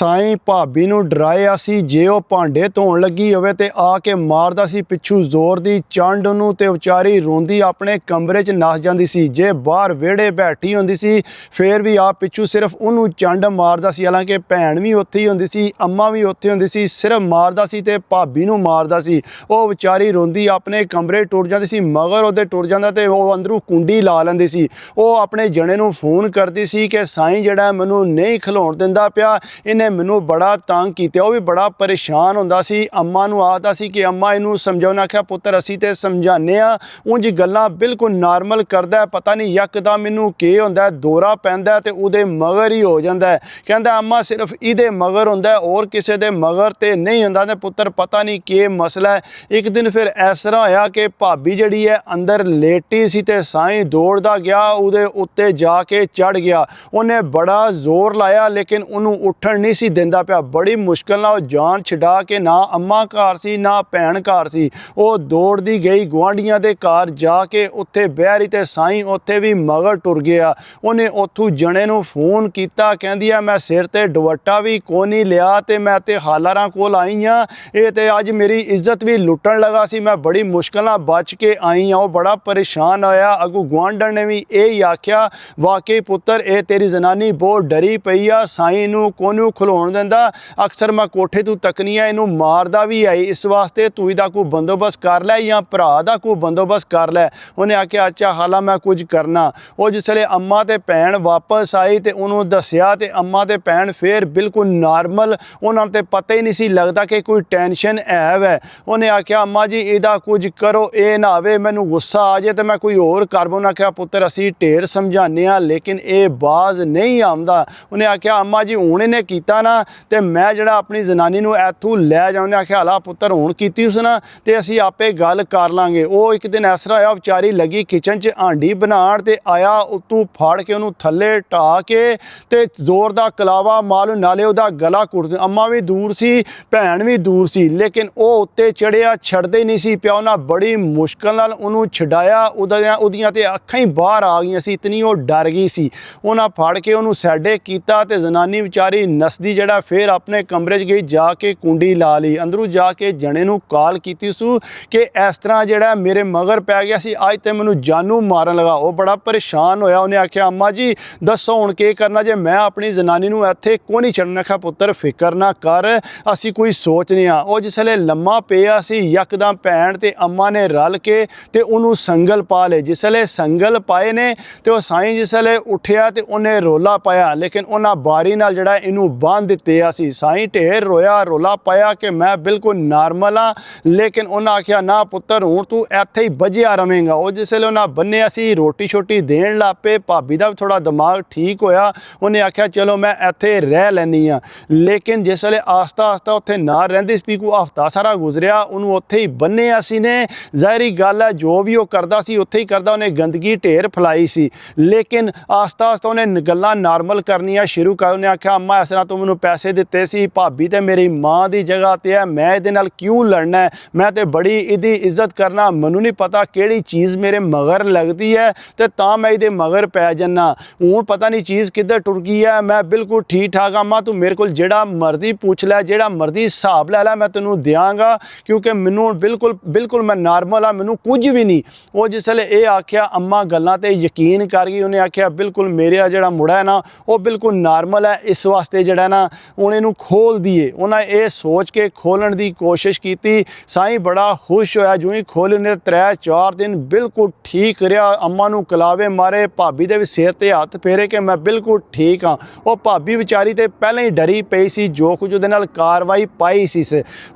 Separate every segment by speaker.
Speaker 1: ਸਾਈਂ ਭਾਬੀ ਨੂੰ ਡਰਾਇਆ ਸੀ ਜੇ ਉਹ ਭਾਂਡੇ ਧੋਣ ਲੱਗੀ ਹੋਵੇ ਤੇ ਆ ਕੇ ਮਾਰਦਾ ਸੀ ਪਿੱਛੂ ਜ਼ੋਰ ਦੀ ਚੰਡ ਉਹਨੂੰ ਤੇ ਵਿਚਾਰੀ ਰੋਂਦੀ ਆਪਣੇ ਕਮਰੇ 'ਚ ਨੱਸ ਜਾਂਦੀ ਸੀ। ਜੇ ਬਾਹਰ ਵਿਹੜੇ ਬੈਠੀ ਹੁੰਦੀ ਸੀ ਫੇਰ ਵੀ ਆ ਪਿੱਛੂ ਸਿਰਫ ਉਹਨੂੰ ਚੰਡ ਮਾਰਦਾ ਸੀ। ਹਾਲਾਂਕਿ ਭੈਣ ਵੀ ਉੱਥੇ ਹੀ ਹੁੰਦੀ ਸੀ, ਅੰਮਾ ਵੀ ਉੱਥੇ ਹੁੰਦੀ ਸੀ, ਸਿਰਫ ਮਾਰਦਾ ਸੀ ਤੇ ਭਾਬੀ ਨੂੰ ਮਾਰਦਾ ਸੀ। ਉਹ ਵਿਚਾਰੀ ਰੋਂਦੀ ਆਪਣੇ ਕਮਰੇ ਟੁਰ ਜਾਂਦੀ ਸੀ, ਮਗਰ ਉਹਦੇ ਟੁਰ ਜਾਂਦਾ ਤੇ ਉਹ ਅੰਦਰੋਂ ਕੁੰਡੀ ਲਾ ਲੈਂਦੀ ਸੀ। ਉਹ ਆਪਣੇ ਜਣੇ ਨੂੰ ਫੋਨ ਕਰਦੀ ਸੀ ਕਿ ਸਾਈਂ ਜਿਹੜਾ ਮੈਨੂੰ ਨਹੀਂ ਖਿਲਾਉਣ ਦਿੰਦਾ ਪਿਆ, ਇਹਨੇ ਮੈਨੂੰ ਬੜਾ ਤੰਗ ਕੀਤਾ। ਉਹ ਵੀ ਬੜਾ ਪਰੇਸ਼ਾਨ ਹੁੰਦਾ ਸੀ। ਅੰਮਾ ਨੂੰ ਆਖਦਾ ਸੀ ਕਿ ਅੰਮਾ ਇਹਨੂੰ ਸਮਝਾਉਣਾ। ਆਖਿਆ ਪੁੱਤਰ ਅਸੀਂ ਤੇ ਸਮਝਾਉਂਦੇ ਹਾਂ, ਉਂਝ ਗੱਲਾਂ ਬਿਲਕੁਲ ਨਾਰਮਲ ਕਰਦਾ, ਪਤਾ ਨਹੀਂ ਯਕਦਮ ਮੈਨੂੰ ਕੀ ਹੁੰਦਾ, ਦੌਰਾ ਪੈਂਦਾ ਤੇ ਉਹਦੇ ਮਗਰ ਹੀ ਹੋ ਜਾਂਦਾ। ਕਹਿੰਦਾ ਅੰਮਾ ਸਿਰਫ ਇਹਦੇ ਮਗਰ ਹੁੰਦਾ, ਹੋਰ ਕਿਸੇ ਦੇ ਮਗਰ ਤੇ ਨਹੀਂ ਹੁੰਦਾ। ਤੇ ਪੁੱਤਰ ਪਤਾ ਨਹੀਂ ਕੀ ਮਸਲਾ ਹੈ। ਇੱਕ ਦਿਨ ਫਿਰ ਇਸ ਤਰ੍ਹਾਂ ਹੋਇਆ ਕਿ ਭਾਬੀ ਜਿਹੜੀ ਹੈ ਅੰਦਰ ਲੇਟੀ ਸੀ ਤੇ ਸਾਈਂ ਦੌੜਦਾ ਗਿਆ, ਉਹਦੇ ਉੱਤੇ ਜਾ ਕੇ ਚੜ ਗਿਆ। ਉਹਨੇ ਬੜਾ ਜ਼ੋਰ ਲਾਇਆ ਲੇਕਿਨ ਉਹਨੂੰ ਉੱਠਣ ਨਹੀਂ ਸੀ ਦਿੰਦਾ ਪਿਆ। ਬੜੀ ਮੁਸ਼ਕਿਲ ਨਾਲ ਉਹ ਜਾਨ ਛਡਾ ਕੇ, ਨਾ ਅੰਮਾ ਘਰ ਸੀ ਨਾ ਭੈਣ ਘਰ ਸੀ, ਉਹ ਦੌੜਦੀ ਗਈ ਗੁਆਂਢੀਆਂ ਦੇ ਘਰ ਜਾ ਕੇ ਉੱਥੇ ਬਹਿ ਰਹੀ ਤੇ ਸਾਈਂ ਉੱਥੇ ਵੀ ਮਗਰ ਟੁਰ ਗਿਆ। ਉਹਨੇ ਉੱਥੋਂ ਜਣੇ ਨੂੰ ਫੋਨ ਕੀਤਾ, ਕਹਿੰਦੀ ਆ ਮੈਂ ਸਿਰ ਤੇ ਦੁਪੱਟਾ ਵੀ ਕੋਈ ਨਹੀਂ ਲਿਆ ਤੇ ਮੈਂ ਤੇ ਹਾਲਾਰਾਂ ਕੋਲ ਆਈ ਹਾਂ, ਇਹ ਤੇ ਅੱਜ ਮੇਰੀ ਇੱਜ਼ਤ ਵੀ ਲੁੱਟਣ ਲਗਾ ਸੀ, ਮੈਂ ਬੜੀ ਮੁਸ਼ਕਿਲ ਨਾਲ ਬਚ ਕੇ ਆਈ ਹਾਂ। ਉਹ ਬੜਾ ਪਰੇਸ਼ਾਨ ਹੋਇਆ। ਅੱਗੋਂ ਗੁਆਂਢਣ ਨੇ ਵੀ ਇਹ ਹੀ ਆਖਿਆ ਵਾਕਈ ਪੁੱਤਰ ਇਹ ਤੇਰੀ ਜ਼ਨਾਨੀ ਬਹੁਤ ਡਰੀ ਪਈ ਆ, ਸਾਈਂ ਨੂੰ ਕੋਨੂੰ ਖਲੋਣ ਦਿੰਦਾ, ਅਕਸਰ ਮੈਂ ਕੋਠੇ ਤੋਂ ਤੱਕਨੀਆਂ ਇਹਨੂੰ ਮਾਰਦਾ ਵੀ ਆਈ, ਇਸ ਵਾਸਤੇ ਤੂੰ ਇਹਦਾ ਕੋਈ ਬੰਦੋਬਸਤ ਕਰ ਲੈ ਜਾਂ ਭਰਾ ਦਾ ਕੋਈ ਬੰਦੋਬਸਤ ਕਰ ਲੈ। ਉਹਨੇ ਆਖਿਆ ਅੱਛਾ ਹਾਲਾ ਮੈਂ ਕੁਝ ਕਰਨਾ। ਉਹ ਜਿਸਲੇ ਅੰਮਾ ਤੇ ਭੈਣ ਵਾਪਸ ਆਈ ਤੇ ਉਹਨੂੰ ਦੱਸਿਆ ਤੇ ਅੰਮਾ ਤੇ ਭੈਣ ਫੇਰ ਬਿਲਕੁਲ ਨਾਰਮਲ, ਉਹਨਾਂ ਨੂੰ ਤੇ ਪਤਾ ਹੀ ਨਹੀਂ ਸੀ ਲੱਗਦਾ ਕਿ ਕੋਈ ਟੈਨਸ਼ਨ ਹੈ ਵੈ। ਉਹਨੇ ਆਖਿਆ ਅੰਮਾ ਜੀ ਇਹਦਾ ਕੁਝ ਕਰੋ, ਇਹ ਨਾ ਆਵੇ ਮੈਨੂੰ ਗੁੱਸਾ ਆ ਜਾਏ ਤੇ ਮੈਂ ਕੋਈ ਹੋਰ ਕਰ ਬੋ। ਉਹਨੇ ਆਖਿਆ ਪੁੱਤਰ ਅਸੀਂ ਢੇਰ ਸਮਝਾਉਂਦੇ ਹਾਂ ਲੇਕਿਨ ਇਹ ਬਾਜ਼ ਨਹੀਂ ਆਉਂਦਾ। ਉਹਨੇ ਆਖਿਆ ਅੰਮਾ ਜੀ ਹੁਣ ਇਹਨੇ ਕੀਤਾ ਨਾ ਤੇ ਮੈਂ ਜਿਹੜਾ ਆਪਣੀ ਜ਼ਨਾਨੀ ਨੂੰ ਇੱਥੋਂ ਲੈ ਜਾਉਂ। ਉਹਨੇ ਆਖਿਆ ਹਾਲਾ ਪੁੱਤਰ ਹੁਣ ਕੀਤੀ ਉਸ ਨਾ ਤੇ ਅਸੀਂ ਆਪੇ ਗੱਲ ਕਰ ਲਾਂਗੇ। ਉਹ ਇੱਕ ਦਿਨ ਇਸ ਤਰ੍ਹਾਂ ਹੋਇਆ, ਵਿਚਾਰੀ ਲੱਗੀ ਕਿਚਨ 'ਚ ਆਂਡੀ ਬਣਾਉਣ ਤੇ ਆਇਆ ਉੱਤੋਂ ਫੜ ਕੇ ਉਹਨੂੰ ਥੱਲੇ ਢਾ ਕੇ ਤੇ ਜ਼ੋਰ ਦਾ ਕਲਾਵਾ ਮਾਰੂ, ਨਾਲੇ ਉਹਦਾ ਗਲਾ ਕੁੱਟ। ਅੰਮਾ ਵੀ ਦੂਰ ਸੀ, ਭੈਣ ਵੀ ਦੂਰ ਸੀ, ਲੇਕਿਨ ਉਹ ਉੱਤੇ ਚੜਿਆ, ਛੱਡਦੇ ਨਹੀਂ ਸੀ ਪਿਆ। ਉਹਨਾਂ ਬੜੀ ਮੁਸ਼ਕਲ ਨਾਲ ਉਹਨੂੰ ਛਡਾਇਆ। ਉਹਦੀਆਂ ਤੇ ਅੱਖਾਂ ਹੀ ਬਾਹਰ ਆ ਗਈਆਂ ਸੀ, ਇਤਨੀ ਉਹ ਡਰ ਗਈ ਸੀ। ਉਹਨਾਂ ਫੜ ਕੇ ਉਹਨੂੰ ਸੈਡੇ ਕੀਤਾ ਤੇ ਜ਼ਨਾਨੀ ਵਿਚਾਰੀ ਨਸਦੀ ਜਿਹੜਾ ਫੇਰ ਆਪਣੇ ਕਮਰੇ 'ਚ ਗਈ, ਜਾ ਕੇ ਕੁੰਡੀ ਲਾ ਲਈ। ਅੰਦਰੋਂ ਜਾ ਕੇ ਜਣੇ ਨੂੰ ਕਾਲ ਕੀਤੀ ਸੂ ਕਿ ਇਸ ਤਰ੍ਹਾਂ ਜਿਹੜਾ ਮੇਰੇ ਮਗਰ ਪੈ ਗਿਆ ਸੀ, ਅੱਜ ਤੇ ਮੈਨੂੰ ਜਾਨੂ ਮਾਰਨ ਲਗਾ। ਉਹ ਬੜਾ ਪਰੇਸ਼ਾਨ ਹੋਇਆ। ਉਹਨੇ ਆਖਿਆ ਅੰਮਾ ਜੀ ਦੱਸੋ ਹੁਣ ਕੀ ਕਰਨਾ ਜੇ, ਮੈਂ ਆਪਣੀ ਜ਼ਨਾਨੀ ਨੂੰ ਇੱਥੇ ਕੋਈ ਨਹੀਂ ਛੱਡਣਾ। ਆਖਿਆ ਪੁੱਤਰ ਫਿਕਰ ਨਾ ਕਰ, ਅਸੀਂ ਕੋਈ ਸੋਚਦੇ ਹਾਂ। ਉਹ ਜਿਸਲੇ ਲੰਮਾ ਪਿਆ ਸੀ ਯਕਦਮ ਭੈਣ ਤੇ ਅੰਮਾ ਨੇ ਰਲ ਕੇ ਤੇ ਉਹਨੂੰ ਸੰਗਲ ਪਾ ਲਏ। ਜਿਸਲੇ ਸੰਗਲ ਪਾਏ ਨੇ ਤੇ ਉਹ ਸਾਈਂ ਜਿਸਲੇ ਉੱਠਿਆ ਤੇ ਉਹਨੇ ਰੋਲਾ ਪਾਇਆ, ਲੇਕਿਨ ਉਹਨਾਂ ਬਾਰੀ ਨਾਲ ਜਿਹੜਾ ਇਹਨੂੰ ਬੰਨ੍ਹ ਦਿੱਤੇ ਸੀ। ਸਾਈਂ ਢੇਰ ਰੋਇਆ, ਰੋਲਾ ਪਾਇਆ ਕਿ ਮੈਂ ਬਿਲਕੁਲ ਨਾਰਮਲ ਹਾਂ, ਲੇਕਿਨ ਉਹਨਾਂ ਆਖਿਆ ਨਾ ਪੁੱਤਰ ਹੁਣ ਤੂੰ ਇੱਥੇ ਹੀ ਵੱਜਿਆ ਰਵੇਂਗਾ। ਉਹ ਜਿਸਲੇ ਉਹਨਾਂ ਬੰਨਿਆ ਸੀ ਰੋਟੀ ਛੋਟੀ ਦੇਣ ਲੱਗ ਪਏ। ਭਾਬੀ ਦਾ ਵੀ ਥੋੜਾ ਦਿਮਾਗ ਠੀਕ ਹੋਇਆ, ਉਹਨੇ ਆਖਿਆ ਚਲੋ ਮੈਂ ਇੱਥੇ ਰਹਿ ਲੈਂਦੀ ਹਾਂ। ਲੇਕਿਨ ਜਿਸ ਵੇਲੇ ਆਸਤਾ ਆਸਤਾ ਉੱਥੇ ਨਾ ਰਹਿੰਦੀ ਸੀ, ਕੋਈ ਹਫ਼ਤਾ ਸਾਰਾ ਗੁਜ਼ਰਿਆ, ਉਹਨੂੰ ਉੱਥੇ ਹੀ ਬੰਨਿਆ ਸੀ ਨੇ। ਜ਼ਾਹਿਰੀ ਗੱਲ ਹੈ ਜੋ ਵੀ ਉਹ ਕਰਦਾ ਸੀ ਉੱਥੇ ਹੀ ਕਰਦਾ, ਉਹਨੇ ਗੰਦਗੀ ਢੇਰ ਫੈਲਾਈ ਸੀ। ਲੇਕਿਨ ਆਸਤਾ ਆਸਤਾ ਉਹਨੇ ਗੱਲਾਂ ਨਾਰਮਲ ਕਰਨੀਆਂ ਸ਼ੁਰੂ ਕਰ। ਉਹਨੇ ਆਖਿਆ ਅੰਮਾ ਇਸ ਤਰ੍ਹਾਂ ਤੂੰ ਮੈਨੂੰ ਪੈਸੇ ਦਿੱਤੇ ਸੀ, ਭਾਬੀ ਤੇ ਮੇਰੀ ਮਾਂ ਦੀ ਜਗ੍ਹਾ ਤੇ ਹੈ, ਮੈਂ ਇਹਦੇ ਨਾਲ ਕਿਉਂ ਲੜਨਾ? ਮੈਂ ਤੇ ਬੜੀ ਇਹਦੀ ਇੱਜ਼ਤ ਕਰਨਾ, ਮੈਨੂੰ ਨਹੀਂ ਪਤਾ ਕਿਹੜੀ ਚੀਜ਼ ਮੇਰੇ ਮਗਰ ਲੱਗਦੀ ਹੈ ਤੇ ਤਾਂ ਮੈਂ ਇਹਦੇ ਮਗਰ ਪੈ ਜਾਨਾ। ਹੁਣ ਪਤਾ ਨਹੀਂ ਚੀਜ਼ ਕਿੱਧਰ ਟੁਰ ਗਈ ਹੈ, ਮੈਂ ਬਿਲਕੁਲ ਠੀਕ ਠਾਕ ਅੰਮਾ, ਤੂੰ ਮੇਰੇ ਕੋਲ ਜਿਹੜਾ ਮਰਜ਼ੀ ਪੁੱਛ ਲੈ, ਜਿਹੜਾ ਮਰਜ਼ੀ ਹਿਸਾਬ ਲੈ ਲੈ, ਮੈਂ ਤੈਨੂੰ ਦਿਆਂਗਾ, ਕਿਉਂਕਿ ਮੈਨੂੰ ਬਿਲਕੁਲ ਮੈਂ ਨਾਰਮਲ ਆ, ਮੈਨੂੰ ਕੁਝ ਵੀ ਨਹੀਂ। ਉਹ ਜਿਸਲੇ ਇਹ ਆਖਿਆ ਅੰਮਾ ਗੱਲਾਂ ਤੇ ਯਕੀਨ ਕਰ ਗਈ। ਉਹਨੇ ਆਖਿਆ ਬਿਲਕੁਲ ਮੇਰਾ ਜਿਹੜਾ ਮੁੰਡਾ ਹੈ ਨਾ ਉਹ ਬਿਲਕੁਲ ਨਾਰਮਲ ਹੈ, ਇਸ ਵਾਸਤੇ ਜਿਹੜਾ ਨਾ ਹੁਣ ਇਹਨੂੰ ਖੋਲ ਦਈਏ। ਉਹਨਾਂ ਇਹ ਸੋਚ ਕੇ ਖੋਲਣ ਦੀ ਕੋਸ਼ਿਸ਼ ਕੀਤੀ। ਸਾਈਂ ਬੜਾ ਖੁਸ਼ ਹੋਇਆ, ਜਿਉਂ ਹੀ ਖੋਲ੍ਹੇ ਨੇ 3-4 ਦਿਨ ਬਿਲਕੁਲ ਠੀਕ ਰਿਹਾ। ਅੰਮਾ ਨੂੰ ਕਲਾਵੇ ਮਾਰੇ, ਭਾਬੀ ਦੇ ਵੀ ਸਿਰ ਤੇ ਹੱਥ ਫੇਰੇ ਕਿ ਮੈਂ ਬਿਲਕੁਲ ਠੀਕ ਹਾਂ। ਉਹ ਭਾਬੀ ਵਿਚਾਰੀ ਤੇ ਪਹਿਲਾਂ ਹੀ ਡਰੀ ਪਈ ਸੀ, ਜੋ ਕੁਝ ਉਹਦੇ ਨਾਲ ਕਾਰਵਾਈ ਪਾਈ ਸੀ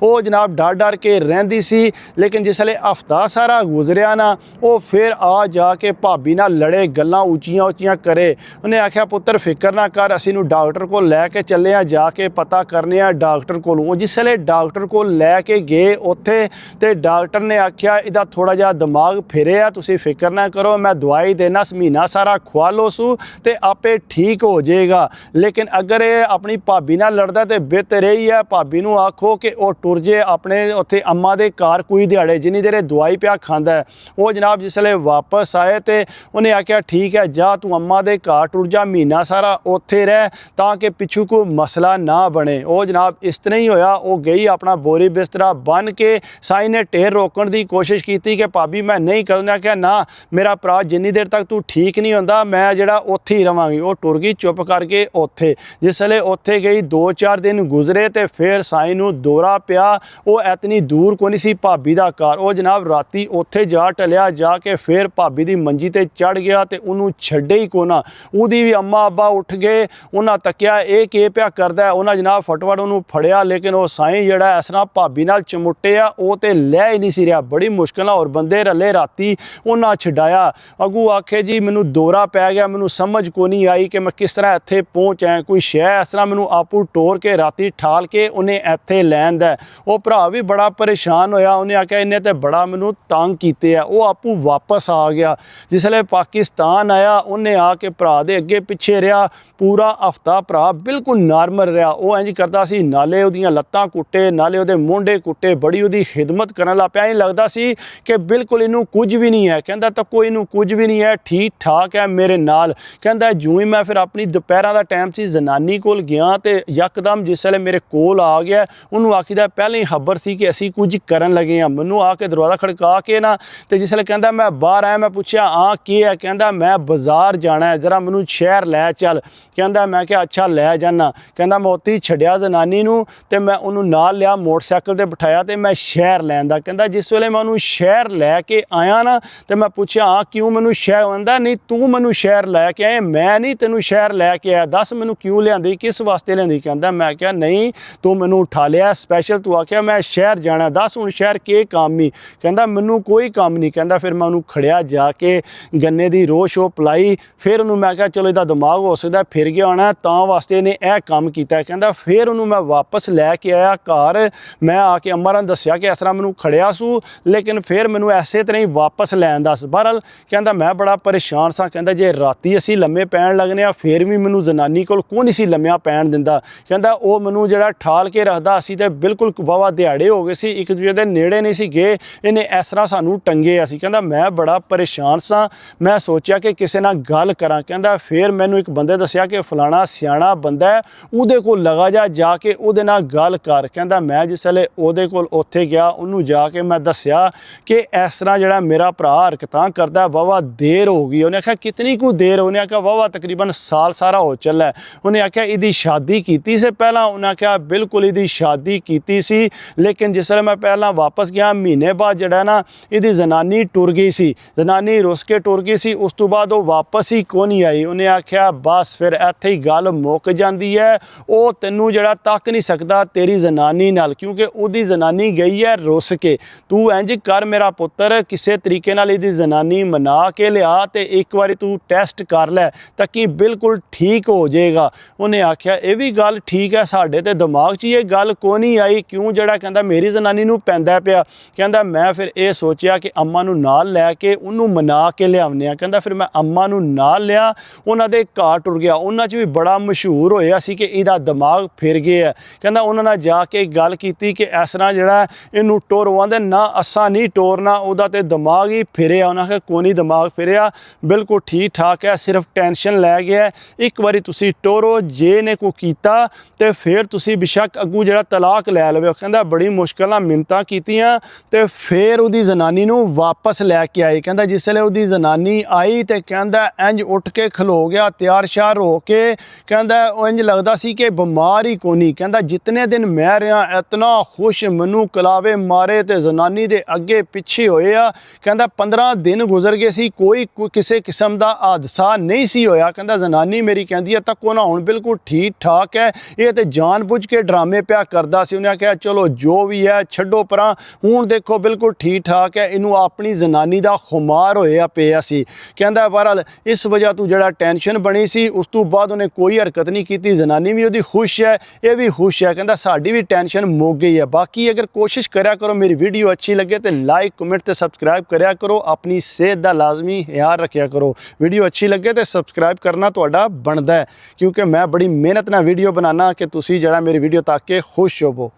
Speaker 1: ਉਹ ਜਨਾਬ ਡਰ ਕੇ ਰਹਿੰਦੀ ਸੀ। ਲੇਕਿਨ ਜਿਸਲੇ ਹਫ਼ਤਾ ਸਾਰਾ ਗੁਜ਼ਰਿਆ ਨਾ, ਉਹ ਫਿਰ ਆ ਜਾ ਕੇ ਭਾਬੀ ਨਾਲ ਲੜੇ, ਗੱਲਾਂ ਉੱਚੀਆਂ ਕਰੇ। ਉਹਨੇ ਆਖਿਆ ਪੁੱਤਰ ਫਿਕਰ ਨਾ ਕਰ, ਅਸੀਂ ਨੂੰ ਡਾਕਟਰ ਕੋਲ ਲੈ ਕੇ ਚੱਲੇ ਆ, ਜਾ ਕੇ ਪਤਾ ਕਰਨੇ ਆ ਡਾਕਟਰ ਕੋਲੋਂ। ਉਹ ਜਿਸਲੇ ਡਾਕਟਰ ਕੋਲ ਲੈ ਕੇ ਗਏ ਉੱਥੇ ਤੇ ਡਾਕਟਰ ਨੇ ਆਖਿਆ ਇਹਦਾ ਥੋੜਾ ਜਿਹਾ ਦਿਮਾਗ ਫਿਰਿਆ, ਤੁਸੀਂ ਫਿਕਰ ਨਾ ਕਰੋ, ਮੈਂ ਦਵਾਈ ਦੇਣਾ, ਮਹੀਨਾ ਸਾਰਾ ਖਵਾ ਲਓ ਸੂ ਤੇ ਆਪੇ ਠੀਕ ਹੋ ਜਾਏਗਾ। ਲੇਕਿਨ ਅਗਰ ਇਹ ਆਪਣੀ ਭਾਬੀ ਨਾਲ ਲੜਦਾ ਤੇ ਬਿਹਤਰ ਹੀ ਹੈ, ਭਾਬੀ ਨੂੰ ਆਖੋ ਕਿ ਉਹ ਟੁਰ ਜੇ ਆਪਣੇ ਉੱਥੇ ਅੰਮਾ ਦੇ ਘਰ ਕੋਈ ਦਿਹਾੜੇ, ਜਿੰਨੀ ਦੇਰ ਦਵਾਈ ਪਿਆ ਖਾਂਦਾ। ਉਹ ਜਨਾਬ ਜਿਸਲੇ ਵਾਪਸ ਆਏ ਤੇ ਉਹਨੇ ਆਖਿਆ ਠੀਕ ਹੈ ਜਾ ਤੂੰ ਅੰਮਾ ਦੇ ਘਰ ਟੁਰ ਜਾ, ਮਹੀਨਾ ਸਾਰਾ ਉੱਥੇ ਰਹਿ ਤਾਂ ਕਿ ਪਿੱਛੂ ਕੋ ਮਸਲਾ ਨਾ ਬਣੇ। ਉਹ ਜਨਾਬ ਇਸ ਤਰ੍ਹਾਂ ਹੀ ਹੋਇਆ, ਉਹ ਗਈ ਆਪਣਾ ਬੋਰੀ ਬਿਸਤਰਾ ਬੰਨ ਕੇ, ਸਾਈਂ ਨੇ ਢੇਰ ਰੋਕਣ ਦੀ ਕੋਸ਼ਿਸ਼ ਕੀਤੀ ਕਿ ਭਾਬੀ ਮੈਂ ਨਹੀਂ ਕਰਨਾ। ਕਿਹਾ ਨਾ ਮੇਰਾ ਭਰਾ, ਜਿੰਨੀ ਦੇਰ ਤੱਕ ਤੂੰ ਠੀਕ ਨਹੀਂ ਹੁੰਦਾ ਮੈਂ ਜਿਹੜਾ ਉੱਥੇ ਹੀ ਰਵਾਂਗੀ। ਉਹ ਟੁਰ ਗਈ ਚੁੱਪ ਕਰਕੇ ਉੱਥੇ। ਜਿਸ ਵੇਲੇ ਉੱਥੇ ਗਈ 2-4 ਦਿਨ ਗੁਜ਼ਰੇ ਤੇ ਫਿਰ ਸਾਈਂ ਨੂੰ ਦੌਰਾ ਪਿਆ। ਉਹ ਇਤਨੀ ਦੂਰ ਕੋਈ ਨਹੀਂ ਸੀ ਭਾਬੀ ਦਾ ਘਰ। ਉਹ ਜਨਾਬ ਰਾਤੀ ਉੱਥੇ ਜਾ ਟਲਿਆ, ਜਾ ਕੇ ਫਿਰ ਭਾਬੀ ਦੀ ਮੰਜੀ ਤੇ ਚੜ ਗਿਆ ਤੇ ਉਹਨੂੰ ਛੱਡੇ ਹੀ ਕੋਨਾ। ਉਹਦੀ ਵੀ ਅੰਮਾ ਅੱਬਾ ਉੱਠ ਗਏ, ਉਹਨਾਂ ਤੱਕਿਆ ਇਹ ਕੀ ਪਿਆ ਕਰਦਾ। ਉਹਨਾਂ ਜਨਾਬ ਫਟਵਟ ਉਹਨੂੰ ਫੜਿਆ, ਲੇਕਿਨ ਉਹ ਸਾਈਂ ਜਿਹੜਾ ਇਸ ਤਰ੍ਹਾਂ ਭਾਬੀ ਨਾਲ ਚਮੁੱਟਿਆ ਉਹ ਤੇ ਲੈ ਹੀ ਨਹੀਂ ਸੀ ਰਿਹਾ। ਬੜੀ ਮੁਸ਼ਕਿਲ ਨਾਲ ਹੋਰ ਬੰਦੇ ਰਲੇ ਰਾਤੀ ਉਹਨਾਂ ਛਡਾਇਆ। ਅੱਗੂ ਆਖੇ ਜੀ ਮੈਨੂੰ ਦੌਰਾ ਪੈ ਗਿਆ, ਮੈਨੂੰ ਸਮਝ ਕੋ ਨਹੀਂ ਆਈ ਕਿ ਮੈਂ ਕਿਸ ਤਰ੍ਹਾਂ ਇੱਥੇ ਪਹੁੰਚਾਂ। ਕੋਈ ਸ਼ੈ ਇਸ ਤਰ੍ਹਾਂ ਮੈਨੂੰ ਆਪੂ ਟੋਰ ਕੇ ਰਾਤੀ ਠਾਲ ਕੇ ਉਹਨੇ ਇੱਥੇ ਲੈਣ ਦਾ। ਉਹ ਭਰਾ ਵੀ ਬੜਾ ਪਰੇਸ਼ਾਨ ਹੋਇਆ। ਉਹਨੇ ਆਖਿਆ ਇਹਨੇ ਤੇ ਬੜਾ ਮੈਨੂੰ ਤੰਗ ਕੀਤੇ ਆ। ਉਹ ਆਪੂ ਵਾਪਸ ਆ ਗਿਆ। ਜਿਸ ਵੇਲੇ ਪਾਕਿਸਤਾਨ ਆਇਆ ਉਹਨੇ ਆ ਕੇ ਭਰਾ ਦੇ ਅੱਗੇ ਪਿੱਛੇ ਰਿਹਾ ਪੂਰਾ ਹਫ਼ਤਾ। ਭਰਾ ਬਿਲਕੁਲ ਨਾਰਮਲ ਰਿਹਾ। ਉਹ ਇੰਜ ਕਰਦਾ ਸੀ, ਨਾਲੇ ਉਹਦੀਆਂ ਲੱਤਾਂ ਕੁੱਟੇ, ਨਾਲੇ ਉਹਦੇ ਮੋਢੇ ਕੁੱਟੇ, ਬੜੀ ਉਹਦੀ ਖਿਦਮਤ ਕਰਨ ਲੱਗ ਪਿਆ। ਇਹ ਲੱਗਦਾ ਸੀ ਕਿ ਬਿਲਕੁਲ ਇਹਨੂੰ ਕੁਝ ਵੀ ਨਹੀਂ ਹੈ। ਕਹਿੰਦਾ ਤਾਂ ਕੋਈ ਇਹਨੂੰ ਕੁਝ ਵੀ ਨਹੀਂ ਹੈ, ਠੀਕ ਠਾਕ ਹੈ ਮੇਰੇ ਨਾਲ। ਕਹਿੰਦਾ ਜਿਉਂ ਹੀ ਮੈਂ ਫਿਰ ਆਪਣੀ ਦੁਪਹਿਰਾਂ ਦਾ ਟਾਈਮ ਸੀ ਜ਼ਨਾਨੀ ਕੋਲ ਗਿਆ ਤੇ ਯਕਦਮ ਜਿਸ ਵੇਲੇ ਮੇਰੇ ਕੋਲ ਆ ਗਿਆ, ਉਹਨੂੰ ਆਖੀਦਾ ਪਹਿਲਾਂ ਹੀ ਖਬਰ ਸੀ ਕਿ ਅਸੀਂ ਕੁਝ ਕਰਨ ਲੱਗੇ ਹਾਂ। ਮੈਨੂੰ ਆ ਕੇ ਦਰਵਾਜ਼ਾ ਖੜਕਾ ਕੇ ਨਾ ਤੇ ਜਿਸ ਵੇਲੇ ਕਹਿੰਦਾ ਮੈਂ ਬਾਹਰ ਆਇਆ, ਮੈਂ ਪੁੱਛਿਆ ਹਾਂ ਕੀ ਹੈ। ਕਹਿੰਦਾ ਮੈਂ ਬਾਜ਼ਾਰ ਜਾਣਾ ਹੈ, ਜ਼ਰਾ ਮੈਨੂੰ ਸ਼ਹਿਰ ਲੈ ਚੱਲ। ਕਹਿੰਦਾ ਮੈਂ ਕਿਹਾ ਅੱਛਾ ਲੈ ਜਾਣਾ। ਕਹਿੰਦਾ ਮੈਂ ਉੱਥੇ ਹੀ ਛੱਡਿਆ ਜ਼ਨਾਨੀ ਨੂੰ ਤੇ ਮੈਂ ਉਹਨੂੰ ਨਾਲ ਲਿਆ, ਮੋਟਰਸਾਈਕਲ ਤੇ ਬਿਠਾਇਆ ਤੇ ਮੈਂ ਸ਼ਹਿਰ ਲੈਣ ਦਾ। ਕਹਿੰਦਾ ਜਿਸ ਵੇਲੇ ਮੈਂ ਉਹਨੂੰ ਸ਼ਹਿਰ ਲੈ ਕੇ ਆਇਆ ਨਾ ਤੇ ਮੈਂ ਪੁੱਛਿਆ ਹਾਂ ਕਿਉਂ ਮੈਨੂੰ ਸ਼ਹਿਰ। ਆਂਦਾ ਨਹੀਂ ਤੂੰ ਮੈਨੂੰ ਸ਼ਹਿਰ ਲੈ ਕੇ ਆਇਆ, ਮੈਂ ਨਹੀਂ ਤੈਨੂੰ ਸ਼ਹਿਰ ਲੈ ਕੇ ਆਇਆ, ਦੱਸ ਮੈਨੂੰ ਕਿਉਂ ਲਿਆਂਦੀ, ਕਿਸ ਵਾਸਤੇ ਲਿਆਂਦੀ। ਕਹਿੰਦਾ ਮੈਂ ਕਿਹਾ ਨਹੀਂ ਤੂੰ ਮੈਨੂੰ ਉਠਾ ਲਿਆ ਸਪੈਸ਼ਲ, ਤੂੰ ਆਖਿਆ ਮੈਂ ਸ਼ਹਿਰ ਜਾਣਾ, ਦੱਸ ਹੁਣ ਸ਼ਹਿਰ ਕੀ ਕੰਮ ਹੀ। ਕਹਿੰਦਾ ਮੈਨੂੰ ਕੋਈ ਕੰਮ ਨਹੀਂ। ਕਹਿੰਦਾ ਫਿਰ ਮੈਂ ਉਹਨੂੰ ਖੜਿਆ, ਜਾ ਕੇ ਗੰਨੇ ਦੀ ਰੋਸ਼ ਉਹ ਪਲਾਈ। ਫਿਰ ਉਹਨੂੰ ਮੈਂ ਕਿਹਾ ਚਲੋ ਇਹਦਾ ਦਿਮਾਗ ਹੋ ਸਕਦਾ ਫਿਰ ਗਿਆ ਹੋਣਾ, ਤਾਂ ਵਾਸਤੇ ਇਹਨੇ ਇਹ ਕੰਮ ਕੀਤਾ। ਕਹਿੰਦਾ ਫਿਰ ਉਹਨੂੰ ਮੈਂ ਵਾਪਸ ਲੈ ਕੇ ਆਇਆ ਘਰ। ਮੈਂ ਆ ਕੇ ਅੰਮਾ ਨੂੰ ਦੱਸਿਆ ਕਿ ਇਸ ਤਰ੍ਹਾਂ ਮੈਨੂੰ ਖੜਿਆ ਸੂ, ਲੇਕਿਨ ਫਿਰ ਮੈਨੂੰ ਐਸੇ ਤਰ੍ਹਾਂ ਹੀ ਵਾਪਸ ਲੈਣ ਦੱਸ। ਬਹਰਹਾਲ ਕਹਿੰਦਾ ਮੈਂ ਬੜਾ ਪਰੇਸ਼ਾਨ ਸਾਂ। ਕਹਿੰਦਾ ਜੇ ਰਾਤੀ ਅਸੀਂ ਲੰਮੇ ਪੈਣ ਲੱਗਨੇ ਆ ਫਿਰ ਵੀ ਮੈਨੂੰ ਜ਼ਨਾਨੀ ਕੋਲ ਕੋਈ ਨਹੀਂ ਸੀ ਲੰਮਿਆਂ ਪੈਣ ਦਿੰਦਾ। ਕਹਿੰਦਾ ਉਹ ਮੈਨੂੰ ਜਿਹੜਾ ਠਾਲ ਕੇ ਰੱਖਦਾ, ਅਸੀਂ ਤੇ ਬਿਲਕੁਲ ਵਾਵਾ ਦਿਹਾੜੇ ਹੋ ਗਏ ਸੀ, ਇੱਕ ਦੂਜੇ ਦੇ ਨੇੜੇ ਨਹੀਂ ਸੀ ਗਏ, ਇਹਨੇ ਇਸ ਤਰ੍ਹਾਂ ਸਾਨੂੰ ਟੰਗੇ ਅਸੀਂ। ਕਹਿੰਦਾ ਮੈਂ ਬੜਾ ਪਰੇਸ਼ਾਨ ਸਾਂ, ਮੈਂ ਸੋਚਿਆ ਕਿ ਕਿਸੇ ਨਾਲ ਗੱਲ ਕਰਾਂ। ਕਹਿੰਦਾ ਫਿਰ ਮੈਨੂੰ ਇੱਕ ਬੰਦੇ ਦੱਸਿਆ ਕਿ ਫਲਾਣਾ ਸਿਆਣਾ ਬੰਦਾ ਹੈ, ਉਹਦੇ ਕੋਲ ਲਗਾ ਜਾ ਕੇ ਉਹਦੇ ਨਾਲ ਗੱਲ ਕਰ। ਕਹਿੰਦਾ ਮੈਂ ਜਿਸ ਵੇਲੇ ਉਹਦੇ ਕੋਲ ਉੱਥੇ ਗਿਆ, ਉਹਨੂੰ ਜਾ ਕੇ ਮੈਂ ਦੱਸਿਆ ਕਿ ਇਸ ਤਰ੍ਹਾਂ ਜਿਹੜਾ ਮੇਰਾ ਭਰਾ ਹਰਕਤਾਂ ਕਰਦਾ ਵਾਵਾ ਦੇਰ ਹੋ ਗਈ। ਉਹਨੇ ਆਖਿਆ ਕਿਤਨੀ ਕੁ ਦੇਰ। ਉਹਨੇ ਆਖਿਆ ਵਾਵਾ ਤਕਰੀਬਨ ਸਾਲ ਸਾਰਾ ਹੋ ਚੱਲਾ। ਉਹਨੇ ਆਖਿਆ ਇਹਦੀ ਸ਼ਾਦੀ ਕੀਤੀ ਸੀ ਪਹਿਲਾਂ। ਉਹਨੇ ਆਖਿਆ ਬਿਲਕੁਲ ਇਹਦੀ ਸ਼ਾਦੀ ਕੀਤੀ ਸੀ, ਲੇਕਿਨ ਜਿਸ ਵੇਲੇ ਮੈਂ ਪਹਿਲਾਂ ਵਾਪਸ ਗਿਆ ਮਹੀਨੇ ਬਾਅਦ ਜਿਹੜਾ ਨਾ ਇਹਦੀ ਜ਼ਨਾਨੀ ਟੁਰ ਗਈ ਸੀ, ਜ਼ਨਾਨੀ ਰੁੱਸ ਕੇ ਟੁਰ ਗਈ ਸੀ। ਉਸ ਤੋਂ ਬਾਅਦ ਉਹ ਵਾਪਸ ਹੀ ਕੋਈ ਨਹੀਂ ਆਈ। ਉਹਨੇ ਆਖਿਆ ਬਸ ਫਿਰ ਇੱਥੇ ਹੀ ਗੱਲ ਮੁੱਕ ਜਾਂਦੀ ਹੈ, ਉਹ ਤੈਨੂੰ ਜਿਹੜਾ ਤੱਕ ਨਹੀਂ ਸਕਦਾ ਤੇਰੀ ਜ਼ਨਾਨੀ ਨਾਲ, ਕਿਉਂਕਿ ਉਹਦੀ ਜ਼ਨਾਨੀ ਗਈ ਹੈ ਰੁੱਸ ਕੇ। ਤੂੰ ਇੰਜ ਕਰ ਮੇਰਾ ਪੁੱਤਰ, ਕਿਸੇ ਤਰੀਕੇ ਨਾਲ ਇਹਦੀ ਜ਼ਨਾਨੀ ਮਨਾ ਕੇ ਲਿਆ ਤੇ ਇੱਕ ਵਾਰੀ ਤੂੰ ਟੈਸਟ ਕਰ ਲੈ ਤਾਂ ਕਿ ਬਿਲਕੁਲ ਠੀਕ ਹੋ ਜਾਏਗਾ। ਉਹਨੇ ਆਖਿਆ ਇਹ ਵੀ ਗੱਲ ਠੀਕ ਹੈ, ਸਾਡੇ ਤੇ ਦਿਮਾਗ 'ਚ ਇਹ ਗੱਲ ਕੋਈ ਨਹੀਂ ਆਈ, ਕਿਉਂ ਜਿਹੜਾ ਕਹਿੰਦਾ ਮੇਰੀ ਜ਼ਨਾਨੀ ਨੂੰ ਪੈਂਦਾ ਪਿਆ। ਕਹਿੰਦਾ ਮੈਂ ਫਿਰ ਇਹ ਸੋਚਿਆ ਕਿ ਅੰਮਾ ਨੂੰ ਨਾਲ ਲੈ ਕੇ ਉਹਨੂੰ ਮਨਾ ਕੇ ਲਿਆਉਂਦੇ ਆ। ਕਹਿੰਦਾ ਫਿਰ ਮੈਂ ਅੰਮਾ ਨੂੰ ਨਾਲ ਲਿਆ, ਉਹਨਾਂ ਦੇ ਘਰ ਟੁਰ ਗਿਆ। ਉਹਨਾਂ 'ਚ ਵੀ ਬੜਾ ਮਸ਼ਹੂਰ ਹੋਇਆ ਸੀ ਕਿ ਇਹਦਾ ਦਿਮਾਗ ਫਿਰ ਗਿਆ। ਕਹਿੰਦਾ ਉਹਨਾਂ ਨਾਲ ਜਾ ਕੇ ਗੱਲ ਕੀਤੀ ਕਿ ਇਸ ਤਰ੍ਹਾਂ ਜਿਹੜਾ ਇਹਨੂੰ ਟੋਰਵਾਂਦੇ ਨਾ, ਅਸਾਂ ਨਹੀਂ ਟੋਰਨਾ, ਉਹਦਾ ਤੇ ਦਿਮਾਗ ਹੀ ਫਿਰਿਆ। ਉਹਨਾਂ ਆਖਿਆ ਕੋਈ ਨਹੀਂ ਦਿਮਾਗ ਫਿਰਿਆ, ਬਿਲਕੁਲ ਠੀਕ ਠਾਕ ਹੈ, ਸਿਰਫ ਟੈਨਸ਼ਨ ਲੈ ਗਿਆ, ਇੱਕ ਵਾਰੀ ਤੁਸੀਂ ਟੋਰੋ, ਜੇ ਨੇ ਕੋ ਕੀਤਾ ਤੇ ਫਿਰ ਤੁਸੀਂ ਬੇਸ਼ੱਕ ਅੱਗੂ ਜਿਹੜਾ ਤਲਾਕ ਲੈ ਲਵੇ। ਕਹਿੰਦਾ ਬੜੀ ਮੁਸ਼ਕਿਲ ਨਾਲ ਮਿੰਨਤਾਂ ਕੀਤੀਆਂ ਤੇ ਫਿਰ ਉਹਦੀ ਜ਼ਨਾਨੀ ਨੂੰ ਵਾਪਸ ਲੈ ਕੇ ਆਈ। ਕਹਿੰਦਾ ਜਿਸ ਵੇਲੇ ਉਹਦੀ ਜ਼ਨਾਨੀ ਆਈ ਤੇ ਕਹਿੰਦਾ ਇੰਜ ਉੱਠ ਕੇ ਖਲੋ ਗਿਆ ਤਿਆਰ ਸ਼ਿਆਰ ਹੋ ਕੇ। ਕਹਿੰਦਾ ਉਹ ਇੰਜ ਲੱਗਦਾ ਸੀ ਕਿ ਬਿਮਾਰ ਹੀ ਕੋਈ ਨਹੀਂ। ਕਹਿੰਦਾ ਜਿਤਨੇ ਦਿਨ ਮੈਂ ਰਿਹਾ ਇਤਨਾ ਖੁਸ਼, ਮੈਨੂੰ ਕਲਾਵੇ ਮਾਰੇ ਤੇ ਜ਼ਨਾਨੀ ਦੇ ਅੱਗੇ ਪਿੱਛੇ ਹੋਏ ਆ। ਕਹਿੰਦਾ 15 ਦਿਨ ਗੁਜ਼ਰ ਗਏ ਸੀ, ਕੋਈ ਕਿਸੇ ਕਿਸਮ ਦਾ ਹਾਦਸਾ ਨਹੀਂ ਸੀ ਹੋਇਆ। ਕਹਿੰਦਾ ਜ਼ਨਾਨੀ ਮੇਰੀ ਕਹਿੰਦੀ ਹੈ ਤੱਕੋ ਨਾ ਹੁਣ ਬਿਲਕੁਲ ਠੀਕ ਠਾਕ ਹੈ, ਇਹ ਤੇ ਜਾਣ ਬੁੱਝ ਕੇ ਡਰਾਮੇ ਪਿਆ ਕਰਦਾ ਸੀ। ਉਹਨੇ ਆਖਿਆ ਚਲੋ ਜੋ ਵੀ ਹੈ ਛੱਡੋ ਪਰਾਂ, ਹੁਣ ਦੇਖੋ ਬਿਲਕੁਲ ਠੀਕ ਠਾਕ ਹੈ, ਇਹਨੂੰ ਆਪਣੀ ਜ਼ਨਾਨੀ ਦਾ ਖੁਮਾਰ ਹੋਇਆ ਪਿਆ ਸੀ। ਕਹਿੰਦਾ ਬਹਰਹਾਲ ਇਸ ਵਜ੍ਹਾ ਤੋਂ ਜਿਹੜਾ ਟੈਨਸ਼ਨ ਬਣੀ ਸੀ, ਉਸ ਤੋਂ ਬਾਅਦ ਉਹਨੇ ਕੋਈ ਹਰਕਤ ਨਹੀਂ ਕੀਤੀ। ਜ਼ਨਾਨੀ ਵੀ ਉਹਦੀ ਖੁਸ਼ ਹੈ, ਇਹ ਵੀ ਖੁਸ਼ ਹੈ। ਕਹਿੰਦਾ ਸਾਡੀ ਵੀ ਟੈਨਸ਼ਨ ਮੁੱਕ ਗਈ ਹੈ। ਬਾਕੀ ਅਗਰ ਕੋਸ਼ਿਸ਼ ਕਰਿਆ ਕਰੋ ਮੇਰੀ ਵੀਡੀਓ ਅੱਛੀ ਲੱਗੇ ਤੇ ਲਾਈਕ ਕਮੈਂਟ ਤੇ ਸਬਸਕ੍ਰਾਈਬ ਕਰਿਆ ਕਰੋ। ਆਪਣੀ ਸਿਹਤ ਦਾ ਲਾਜ਼ਮੀ ਖਿਆਲ ਰੱਖਿਆ ਕਰੋ। ਵੀਡੀਓ ਅੱਛੀ ਲੱਗੇ ਤੇ ਸਬਸਕ੍ਰਾਈਬ ਕਰਨਾ ਤੁਹਾਡਾ ਬਣਦਾ ਹੈ, ਕਿਉਂਕਿ ਮੈਂ ਬੜੀ ਮਿਹਨਤ ਨਾਲ ਵੀਡੀਓ ਬਣਾਉਣਾ ਕਿ ਤੁਸੀਂ ਜਿਹੜਾ ਮੇਰੀ ਵੀਡੀਓ ਤੱਕ ਕੇ ਖੁਸ਼ ਹੋਵੋ।